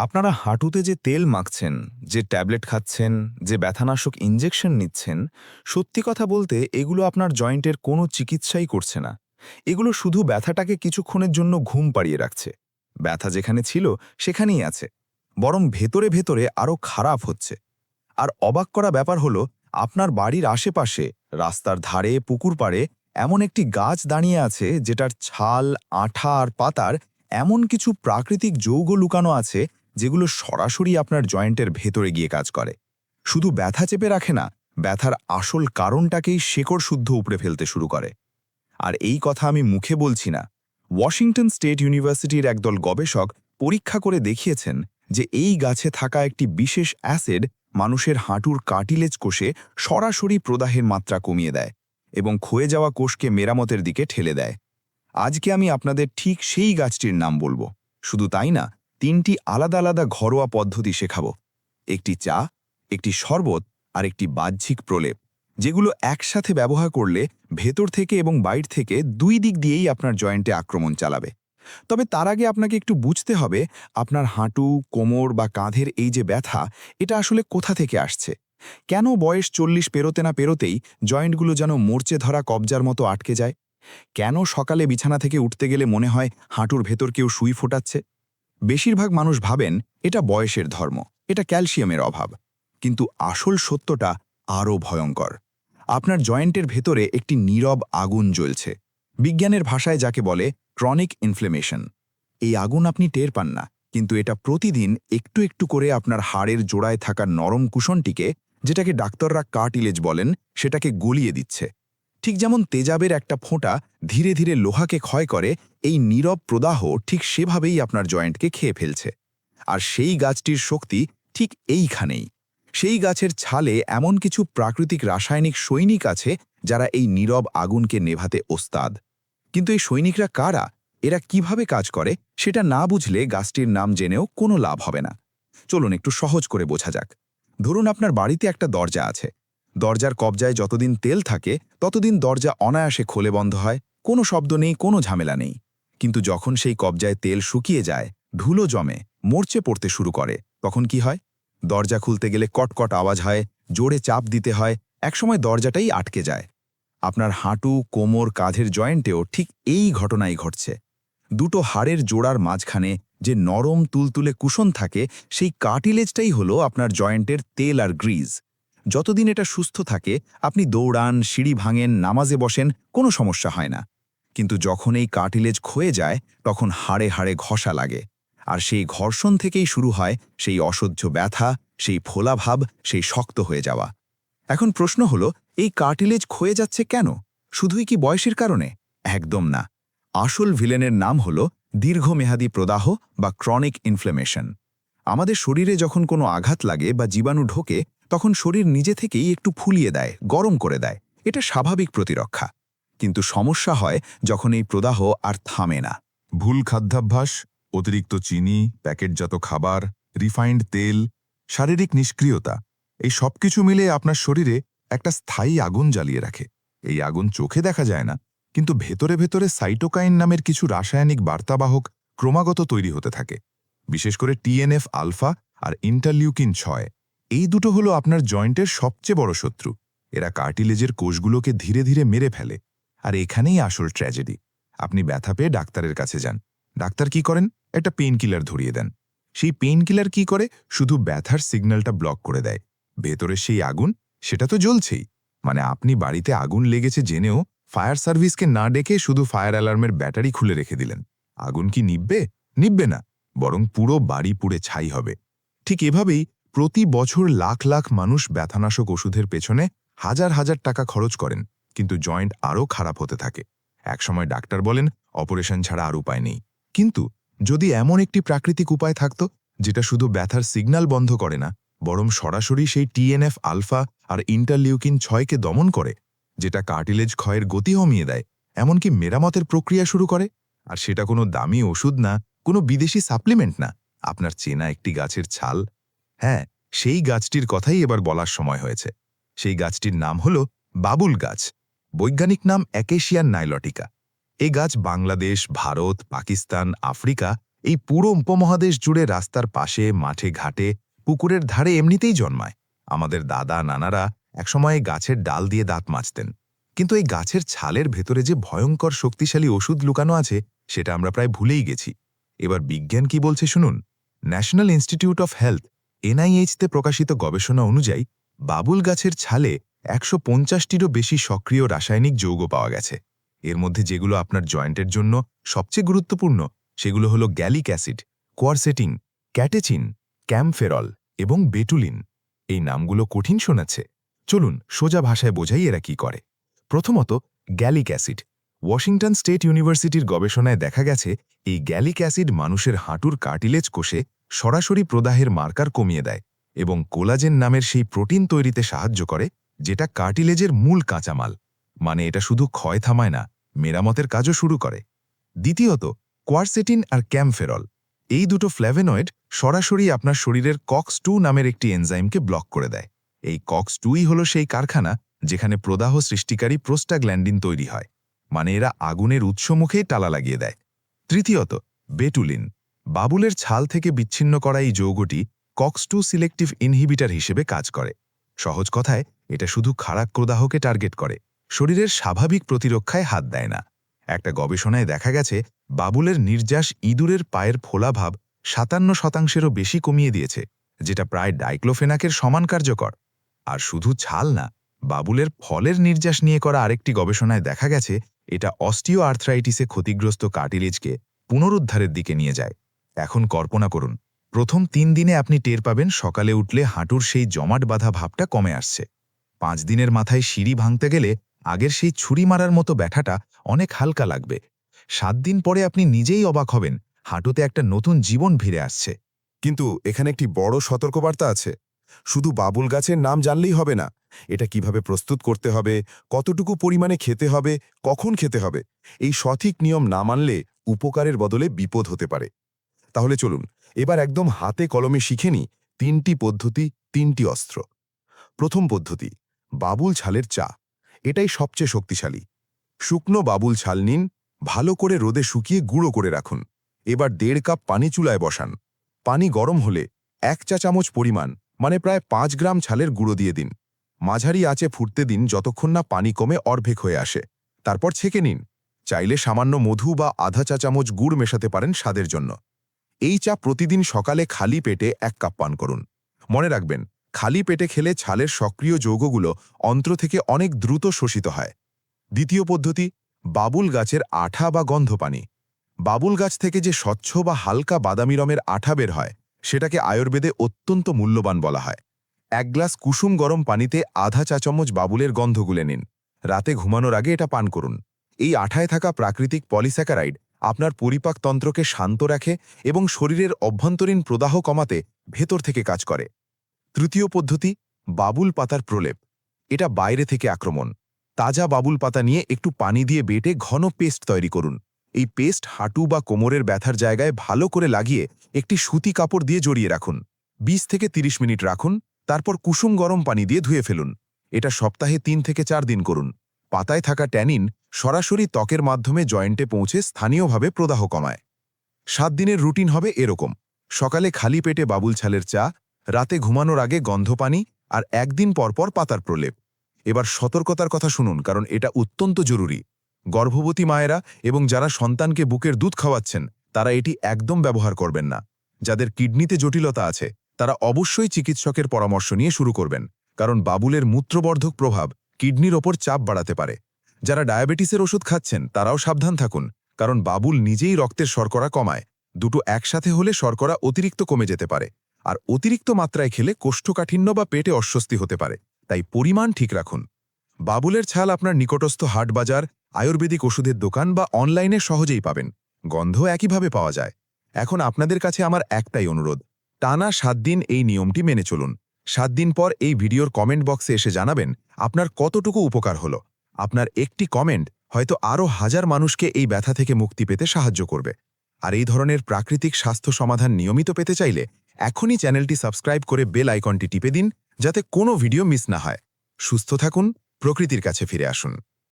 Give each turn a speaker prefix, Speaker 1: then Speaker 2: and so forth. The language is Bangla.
Speaker 1: আপনারা হাঁটুতে যে তেল মাখছেন, যে ট্যাবলেট খাচ্ছেন, যে ব্যথানাশক ইনজেকশন নিচ্ছেন, সত্যি কথা বলতে এগুলো আপনার জয়েন্টের কোনো চিকিৎসাই করছে না। এগুলো শুধু ব্যথাটাকে কিছুক্ষণের জন্য ঘুম পাড়িয়ে রাখছে। ব্যথা যেখানে ছিল সেখানেই আছে, বরং ভেতরে ভেতরে আরও খারাপ হচ্ছে। আর অবাক করা ব্যাপার হলো, আপনার বাড়ির আশেপাশে, রাস্তার ধারে, পুকুর পাড়ে এমন একটি গাছ দাঁড়িয়ে আছে যেটার ছাল, আঠা আর পাতার এমন কিছু প্রাকৃতিক যৌগ লুকানো আছে যেগুলো সরাসরি আপনার জয়েন্টের ভেতরে গিয়ে কাজ করে। শুধু ব্যথা চেপে রাখে না, ব্যথার আসল কারণটাকেই শেকড় শুদ্ধ উপড়ে ফেলতে শুরু করে। আর এই কথা আমি মুখে বলছি না। ওয়াশিংটন স্টেট ইউনিভার্সিটির একদল গবেষক পরীক্ষা করে দেখিয়েছেন যে এই গাছে থাকা একটি বিশেষ অ্যাসিড মানুষের হাঁটুর কার্টিলেজ কোষে সরাসরি প্রদাহের মাত্রা কমিয়ে দেয় এবং ক্ষয়ে যাওয়া কোষকে মেরামতের দিকে ঠেলে দেয়। আজকে আমি আপনাদের ঠিক সেই গাছটির নাম বলবো। শুধু তাই না, ৩টি আলাদা আলাদা ঘরোয়া পদ্ধতি শেখাবো। একটি চা, একটি শরবত আর একটি বাহ্যিক প্রলেপ, যেগুলো একসাথে ব্যবহার করলে ভেতর থেকে এবং বাইর থেকে দুই দিক দিয়েই আপনার জয়েন্টে আক্রমণ চালাবে। তবে তার আগে আপনাকে একটু বুঝতে হবে, আপনার হাঁটু, কোমর বা কাঁধের এই যে ব্যথা, এটা আসলে কোথা থেকে আসছে। কেন বয়স ৪০ পেরোতে না পেরোতেই জয়েন্টগুলো যেন মরচে ধরা কবজার মতো আটকে যায়? কেন সকালে বিছানা থেকে উঠতে গেলে মনে হয় হাঁটুর ভেতর কেউ সুই ফোটাচ্ছে? বেশিরভাগ মানুষ ভাবেন এটা বয়সের ধর্ম, এটা ক্যালসিয়ামের অভাব। কিন্তু আসল সত্যটা আরও ভয়ঙ্কর। আপনার জয়েন্টের ভেতরে একটি নীরব আগুন জ্বলছে। বিজ্ঞানের ভাষায় যাকে বলে ক্রনিক ইনফ্লেমেশন। এই আগুন আপনি টের পান না, কিন্তু এটা প্রতিদিন একটু একটু করে আপনার হাড়ের জোড়ায় থাকা নরম কুশনটিকে, যেটাকে ডাক্তাররা কার্টিলেজ বলেন, সেটাকে গলিয়ে দিচ্ছে। ঠিক যেমন তেজাবের একটা ফোঁটা ধীরে ধীরে লোহাকে ক্ষয় করে, এই নীরব প্রদাহ ঠিক সেভাবেই আপনার জয়েন্টকে খেয়ে ফেলছে। আর সেই গাছটির শক্তি ঠিক এইখানেই। সেই গাছের ছালে এমন কিছু প্রাকৃতিক রাসায়নিক সৈনিক আছে যারা এই নীরব আগুনকে নেভাতে ওস্তাদ। কিন্তু এই সৈনিকরা কারা, এরা কিভাবে কাজ করে, সেটা না বুঝলে গাছটির নাম জেনেও কোনো লাভ হবে না। চলুন একটু সহজ করে বোঝা যাক। ধরুন আপনার বাড়িতে একটা দরজা আছে। দরজার কবজায় যতদিন তেল থাকে ততদিন দরজা অনায়াসে খোলে বন্ধ হয়, কোনো শব্দ নেই, কোনো ঝামেলা নেই। কিন্তু যখন সেই কবজায় তেল শুকিয়ে যায়, ধুলো জমে, মরচে পড়তে শুরু করে, তখন কি হয়? দরজা খুলতে গেলে কটকট আওয়াজ হয়, জোরে চাপ দিতে হয়, একসময় দরজাটাই আটকে যায়। আপনার হাঁটু, কোমর, কাঁধের জয়েন্টেও ঠিক এই ঘটনাই ঘটছে। দুটো হাড়ের জোড়ার মাঝখানে যে নরম তুলতুলে কুশন থাকে, সেই কার্টিলেজটাই হলো আপনার জয়েন্টের তেল আর গ্রিজ। যতদিন এটা সুস্থ থাকে, আপনি দৌড়ান, সিঁড়ি ভাঙেন, নামাজে বসেন, কোনো সমস্যা হয় না। কিন্তু যখন এই কার্টিলেজ ক্ষয়ে যায়, তখন হাড়ে হাড়ে ঘষা লাগে। আর সেই ঘর্ষণ থেকেই শুরু হয় সেই অসহ্য ব্যথা, সেই ফোলাভাব, সেই শক্ত হয়ে যাওয়া। এখন প্রশ্ন হলো, এই কার্টিলেজ ক্ষয়ে যাচ্ছে কেন? শুধুই কি বয়সের কারণে? একদম না। আসল ভিলেনের নাম হল দীর্ঘমেয়াদী প্রদাহ বা ক্রনিক ইনফ্লেমেশন। আমাদের শরীরে যখন কোনো আঘাত লাগে বা জীবাণু ঢোকে, তখন শরীর নিজে থেকেই একটু ফুলিয়ে দেয়, গরম করে দেয়। এটা স্বাভাবিক প্রতিরক্ষা। কিন্তু সমস্যা হয় যখন এই প্রদাহ আর থামে না।
Speaker 2: ভুল খাদ্যাভ্যাস, অতিরিক্ত চিনি, প্যাকেটজাত খাবার, রিফাইন্ড তেল, শারীরিক নিষ্ক্রিয়তা, এই সবকিছু মিলে আপনার শরীরে একটা স্থায়ী আগুন জ্বালিয়ে রাখে। এই আগুন চোখে দেখা যায় না, কিন্তু ভেতরে ভেতরে সাইটোকাইন নামের কিছু রাসায়নিক বার্তাবাহক ক্রমাগত তৈরি হতে থাকে। বিশেষ করে টিএনএফ আলফা আর ইন্টারলিউকিন 6, এই দুটো হলো আপনার জয়েন্টের সবচেয়ে বড় শত্রু। এরা কার্টিলেজের কোষগুলোকে ধীরে ধীরে মেরে ফেলে। আর এখানেই আসল ট্র্যাজেডি। আপনি ব্যথা পেয়ে ডাক্তারের কাছে যান। ডাক্তার কি করেন? একটা পেইন কিলার ধরিয়ে দেন। সেই পেইন কিলার কি করে? শুধু ব্যথার সিগন্যালটা ব্লক করে দেয়। ভেতরে সেই আগুন, সেটা তো জ্বলছেই। মানে আপনি বাড়িতে আগুন লেগেছে জেনেও ফায়ার সার্ভিসকে না ডেকে শুধু ফায়ার অ্যালার্মের ব্যাটারি খুলে রেখে দিলেন। আগুন কি নিভবে? নিভবে না, বরং পুরো বাড়ি পুড়ে ছাই হবে। ঠিক এভাবেই প্রতি বছর লাখ লাখ মানুষ ব্যথানাশক ওষুধের পেছনে হাজার হাজার টাকা খরচ করেন, কিন্তু জয়েন্ট আরও খারাপ হতে থাকে। একসময় ডাক্তার বলেন অপারেশন ছাড়া আর উপায় নেই। কিন্তু যদি এমন একটি প্রাকৃতিক উপায় থাকত, যেটা শুধু ব্যথার সিগন্যাল বন্ধ করে না, বরং সরাসরি সেই টিএনএফ আলফা আর ইন্টারলিউকিন 6কে দমন করে, যেটা কার্টিলেজ ক্ষয়ের গতি কমিয়ে দেয়, এমনকি মেরামতের প্রক্রিয়া শুরু করে। আর সেটা কোনো দামি ওষুধ না, কোনো বিদেশি সাপ্লিমেন্ট না, আপনার চেনা একটি গাছের ছাল। হ্যাঁ, সেই গাছটির কথাই এবার বলার সময় হয়েছে। সেই গাছটির নাম হল বাবুল গাছ। বৈজ্ঞানিক নাম অ্যাকেশিয়া নাইলটিকা। এই গাছ বাংলাদেশ, ভারত, পাকিস্তান, আফ্রিকা এই পুরো উপমহাদেশ জুড়ে রাস্তার পাশে, মাঠে ঘাটে, পুকুরের ধারে এমনিতেই জন্মায়। আমাদের দাদা নানারা একসময় এই গাছের ডাল দিয়ে দাঁত মাজতেন, কিন্তু এই গাছের ছালের ভেতরে যে ভয়ঙ্কর শক্তিশালী ওষুধ লুকানো আছে সেটা আমরা প্রায় ভুলেই গেছি। এবার বিজ্ঞান কি বলছে শুনুন। ন্যাশনাল ইনস্টিটিউট অফ হেলথ NIH-তে প্রকাশিত গবেষণা অনুযায়ী বাবুল গাছের ছালে 150টিরও বেশি সক্রিয় রাসায়নিক যৌগ পাওয়া গেছে। এর মধ্যে যেগুলো আপনার জয়েন্টের জন্য সবচেয়ে গুরুত্বপূর্ণ সেগুলো হলো গ্যালিক অ্যাসিড, কোয়ারসেটিন, ক্যাটেচিন, ক্যামফেরল এবং বেটুলিন। এই নামগুলো কঠিন শোনাচ্ছে, চলুন সোজা ভাষায় বোঝাই এরা কি করে। প্রথমত, গ্যালিক অ্যাসিড। ওয়াশিংটন স্টেট ইউনিভার্সিটির গবেষণায় দেখা গেছে এই গ্যালিক অ্যাসিড মানুষের হাঁটুর কার্টিলেজ কোষে সরাসরি প্রদাহের মার্কার কমিয়ে দেয় এবং কোলাজেন নামের সেই প্রোটিন তৈরিতে সাহায্য করে, যেটা কার্টিলেজের মূল কাঁচামাল। মানে এটা শুধু ক্ষয় থামায় না, মেরামতের কাজও শুরু করে। দ্বিতীয়ত, কোয়ারসেটিন আর ক্যামফেরল। এই দুটো ফ্ল্যাভেনয়েড সরাসরি আপনার শরীরের COX-2 নামের একটি এনজাইমকে ব্লক করে দেয়। এই COX-2ই হলো সেই কারখানা যেখানে প্রদাহ সৃষ্টিকারী প্রোস্টাগ্ল্যান্ডিন তৈরি হয়। মানে এরা আগুনের উৎস মুখেই টালা লাগিয়ে দেয়। তৃতীয়ত, বেটুলিন। বাবুলের ছাল থেকে বিচ্ছিন্ন করা এই যৌগটি COX-2 সিলেক্টিভ ইনহিবিটর হিসেবে কাজ করে। সহজ কথায়, এটা শুধু খারাপ প্রদাহকে টার্গেট করে, শরীরের স্বাভাবিক প্রতিরক্ষায় হাত দেয় না। একটা গবেষণায় দেখা গেছে বাবুলের নির্যাস ইঁদুরের পায়ের ফোলাভাব 57%-এরও বেশি কমিয়ে দিয়েছে, যেটা প্রায় ডাইক্লোফেনাকের সমান কার্যকর। আর শুধু ছাল না, বাবুলের ফলের নির্যাস নিয়ে করা আরেকটি গবেষণায় দেখা গেছে এটা অস্টিও আর্থ্রাইটিসে ক্ষতিগ্রস্ত কার্টিলেজকে পুনরুদ্ধারের দিকে নিয়ে যায়। এখন কল্পনা করুন, প্রথম 3 দিনে আপনি টের পাবেন সকালে উঠলে হাঁটুর সেই জমাট বাঁধা ভাবটা কমে আসছে। 5 দিনের মাথায় সিঁড়ি ভাঙতে গেলে আগের সেই ছুরি মারার মতো ব্যথাটা অনেক হালকা লাগবে। 7 দিন পরে আপনি নিজেই অবাক হবেন, হাঁটুতে একটা নতুন জীবন ফিরে আসছে।
Speaker 3: কিন্তু এখানে একটি বড় সতর্কবার্তা আছে। শুধু বাবুল গাছের নাম জানলেই হবে না, এটা কিভাবে প্রস্তুত করতে হবে, কতটুকু পরিমাণে খেতে হবে, কখন খেতে হবে, এই সঠিক নিয়ম না মানলে উপকারের বদলে বিপদ হতে পারে। তাহলে চলুন এবার একদম হাতে কলমে শিখে নিই 3টি পদ্ধতি, 3টি অস্ত্র। প্রথম পদ্ধতি, বাবুল ছালের চা। এটাই সবচেয়ে শক্তিশালী। শুকনো বাবুল ছাল নিন, ভালো করে রোদে শুকিয়ে গুঁড়ো করে রাখুন। এবার 1.5 কাপ পানি চুলায় বসান। পানি গরম হলে 1 চা চামচ পরিমাণ, মানে প্রায় 5 গ্রাম ছালের গুঁড়ো দিয়ে দিন। মাঝারি আঁচে ফুটতে দিন যতক্ষণ না পানি কমে অর্ধেক হয়ে আসে। তারপর ছেঁকে নিন। চাইলে সামান্য মধু বা আধা চা চামচ গুড় মেশাতে পারেন স্বাদের জন্য। এই চা প্রতিদিন সকালে খালি পেটে 1 কাপ পান করুন। মনে রাখবেন, খালি পেটে খেলে ছালের সক্রিয় যৌগগুলো অন্ত্র থেকে অনেক দ্রুত শোষিত হয়। দ্বিতীয় পদ্ধতি, বাবুল গাছের আঠা বা গন্ধ পানি। বাবুল গাছ থেকে যে স্বচ্ছ বা হালকা বাদামি রঙের আঠা বের হয় সেটাকে আয়ুর্বেদে অত্যন্ত মূল্যবান বলা হয়। 1 গ্লাস কুসুম গরম পানিতে আধা চা চামচ বাবুলের গন্ধ গুলে নিন। রাতে ঘুমানোর আগে এটা পান করুন। এই আঠায় থাকা প্রাকৃতিক পলিস্যাকারাইড আপনার পরিপাকতন্ত্রকে শান্ত রাখে এবং শরীরের অভ্যন্তরীণ প্রদাহ কমাতে ভেতর থেকে কাজ করে। তৃতীয় পদ্ধতি, বাবুল পাতার প্রলেপ। এটা বাইরে থেকে আক্রমণ। তাজা বাবুল পাতা নিয়ে একটু পানি দিয়ে বেটে ঘন পেস্ট তৈরি করুন। এই পেস্ট হাঁটু বা কোমরের ব্যথার জায়গায় ভালো করে লাগিয়ে একটি সুতি কাপড় দিয়ে জড়িয়ে রাখুন। 20 থেকে 30 মিনিট রাখুন, তারপর কুসুম গরম পানি দিয়ে ধুয়ে ফেলুন। এটা সপ্তাহে 3 থেকে 4 দিন করুন। পাতায় থাকা ট্যানিন সরাসরি ত্বকের মাধ্যমে জয়েন্টে পৌঁছে স্থানীয়ভাবে প্রদাহ কমায়। 7 দিনের রুটিন হবে এরকম: সকালে খালি পেটে বাবুল ছালের চা, রাতে ঘুমানোর আগে গন্ধ পানি, আর 1 দিন পরপর পাতার প্রলেপ। এবার সতর্কতার কথা শুনুন, কারণ এটা অত্যন্ত জরুরি। গর্ভবতী মায়েরা এবং যারা সন্তানকে বুকের দুধ খাওয়াচ্ছেন তারা এটি একদম ব্যবহার করবেন না। যাদের কিডনিতে জটিলতা আছে তারা অবশ্যই চিকিৎসকের পরামর্শ নিয়ে শুরু করবেন, কারণ বাবুলের মূত্রবর্ধক প্রভাব কিডনির ওপর চাপ বাড়াতে পারে। যারা ডায়াবেটিসের ওষুধ খাচ্ছেন তারাও সাবধান থাকুন, কারণ বাবুল নিজেই রক্তের শর্করা কমায়। দুটো একসাথে হলে শর্করা অতিরিক্ত কমে যেতে পারে, আর অতিরিক্ত মাত্রায় খেলে কোষ্ঠকাঠিন্য বা পেটে অস্বস্তি হতে পারে। তাই পরিমাণ ঠিক রাখুন। বাবুলের ছাল আপনার নিকটস্থ হাট বাজার, আয়ুর্বেদিক ওষুধের দোকান বা অনলাইনে সহজেই পাবেন। গন্ধ একইভাবে পাওয়া যায়। এখন আপনাদের কাছে আমার একটাই অনুরোধ, টানা 7 দিন এই নিয়মটি মেনে চলুন। 7 দিন পর এই ভিডিওর কমেন্ট বক্সে এসে জানাবেন আপনার কতটুকু উপকার হলো। আপনার একটি কমেন্ট হয়তো আরও হাজার মানুষকে এই ব্যথা থেকে মুক্তি পেতে সাহায্য করবে। আর এই ধরনের প্রাকৃতিক স্বাস্থ্য সমাধান নিয়মিত পেতে চাইলে এখনই চ্যানেলটি সাবস্ক্রাইব করে বেল আইকনটি টিপে দিন, যাতে কোনো ভিডিও মিস না হয়। সুস্থ থাকুন, প্রকৃতির কাছে ফিরে আসুন।